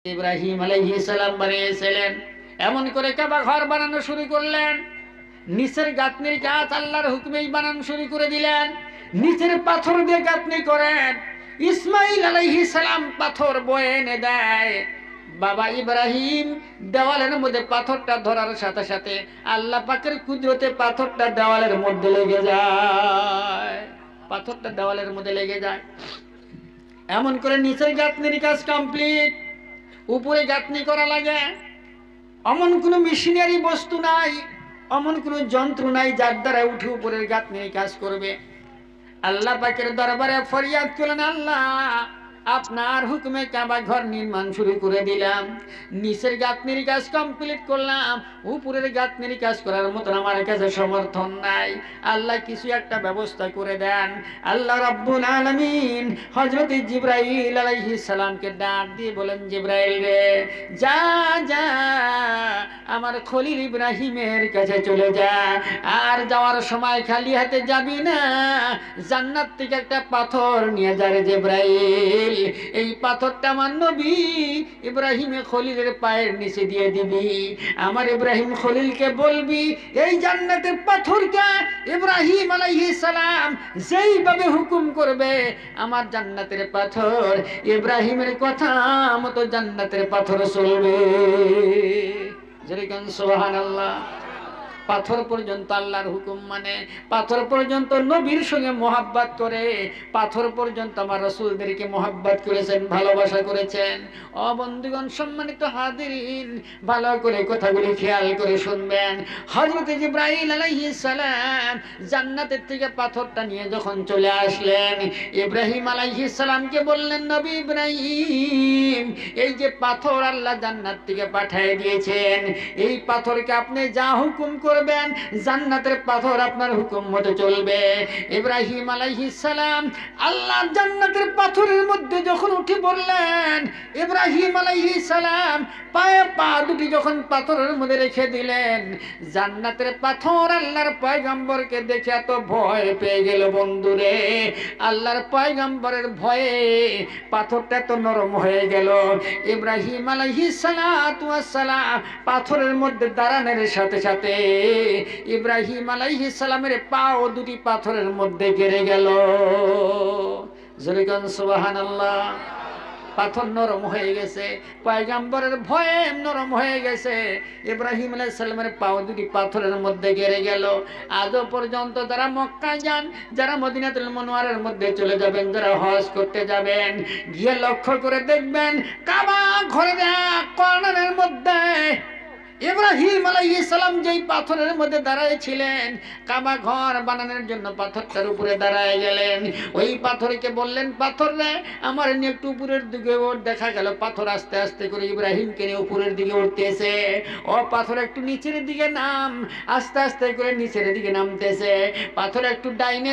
ইব্রাহিম আলাইহিস সালাম বানিয়েছিলেন। এমন করে কাবা ঘর বানানো শুরু করলেন। নিচের গাঁথনির কাজ আল্লাহর হুকুমেই বানানো শুরু করে দিলেন। নিচের পাথর দিয়ে গাঁথনি করেন। ইসমাইল আলাইহিস সালাম পাথর বয়ে এনে দেয়। বাবা ইব্রাহিম দেওয়ালের মধ্যে পাথরটা ধরার সাথে সাথে আল্লাহ পাকের কুদরতে পাথরটা দেওয়ালের মধ্যে লেগে যায়। পাথরটা দেওয়ালের মধ্যে লেগে যায়। এমন করে নিচের গাঁথনির কাজ কমপ্লিট। উপরে গাঁথনি করা লাগে। অমন কোনো মেশিনারি বস্তু নাই, অমন কোনো যন্ত্র নাই যার দ্বারা উঠে উপরের গাঁথনির কাজ করবে। আল্লাহ পাকের দরবারে ফরিয়াদ করলেন, আল্লাহ আপনার হুকুমে কাবা ঘর নির্মাণ শুরু করে দিলাম। নিচের গাঁথনির কাজ কমপ্লিট করলাম, উপরের গাঁথনির কাজ করার মতো আমার কাছে সমর্থন নাই। আল্লাহ কিছু একটা ব্যবস্থা করে দেন। আল্লাহ রাব্বুল আলামিন হযরত জিবরাইল আলাইহিস সালামকে ডাক দিয়ে বলেন, জিবরাইল রে, যা যা আমার খলিল ইব্রাহিমের কাছে চলে যা। আর যাওয়ার সময় খালি হাতে যাবি না, জান্নাত থেকে একটা পাথর নিয়ে যা রে জিবরাইল। এই পাথরটা আমার নবী ইব্রাহিমে খলিলের পায়ের নিচে দিয়ে দিবি। আমার ইব্রাহিম খলিলকে বলবি, এই জান্নাতের পাথরকে ইব্রাহিম আলাইহিস সালাম যেইভাবে হুকুম করবে, আমার জান্নাতের পাথর ইব্রাহিমের কথা মতো জান্নাতের পাথর চলবে। যেরকম সুবহানাল্লাহ। পাথর পর্যন্ত আল্লাহর হুকুম মানে, পাথর পর্যন্ত নবীর সঙ্গে মোহাব্বত করে, পাথর পর্যন্ত আমার রাসূলদেরকে মোহাব্বত করেছেন, ভালোবাসা করেছেন। ও বন্ধুগণ, সম্মানিত হাজিরিন, ভালো করে কথাগুলি খেয়াল করে শুনবেন। হযরত জিবরাইল আলাইহিস সালাম জান্নাতের থেকে পাথরটা নিয়ে যখন চলে আসলেন, ইব্রাহিম আলাইহিস সালামকে বললেন, নবী ইব্রাহিম, এই যে পাথর আল্লাহ জান্নাত থেকে পাঠিয়ে দিয়েছেন, এই পাথরকে আপনি যা হুকুম করবেন, জান্নাতের পাথর আপনার হুকুম মতো চলবে। ইব্রাহিম আলাইহিস সালাম আল্লাহ জান্নাতের পাথরের মধ্যে যখন উঠে পড়লেন, ইব্রাহিম আলাইহিস সালাম পায়ে পা দুটি যখন পাথরের মধ্যে রেখে দিলেন, জান্নাতের পাথর আল্লাহর পয়গম্বরকে দেখে এত ভয় পেয়ে গেল বন্ধুরে। আল্লাহর পয়গম্বরের ভয়ে পাথরটা তো নরম হয়ে গেল। ইব্রাহিম আলাইহিস সালাতু ওয়াস সালাম পাথরের মধ্যে দাঁড়ানোর সাথে সাথে ইব্রাহিম আলাইহিস সালামের পাও দুটি পাথরের মধ্যে গেড়ে গেল। যেরকম সুবহানাল্লাহ। পাথর নরম হয়ে গেছে, পয়গম্বরের ভয়ে নরম হয়ে গেছে। ইব্রাহিম আলাইহিস সালামের পাও দুটি পাথরের মধ্যে গেড়ে গেল। আজও পর্যন্ত যারা মক্কায় যান, যারা মদিনাতুল মুনাওয়ারার মধ্যে চলে যাবেন, যারা হজ করতে যাবেন, গিয়ে লক্ষ্য করে দেখবেন কাবা ঘরের এক কর্নারের মধ্যে ইব্রাহিম আলাইহিস সালাম যেই পাথরের মধ্যে দাঁড়ায় ছিলেন, কাবা ঘর বানানোর জন্য পাথরটার উপরে দাঁড়ায় গেলেন। ওই পাথরকে বললেন, পাথর রে, আমার নিয়ে একটু উপরের দিকে ওঠ। দেখা গেল পাথর আস্তে আস্তে করে ইব্রাহিমকে নিয়ে উপরের দিকে উঠতেছে। ও পাথর একটু নিচের দিকে নাম, আস্তে আস্তে করে নিচের দিকে নামতেছে। পাথর একটু ডাইনে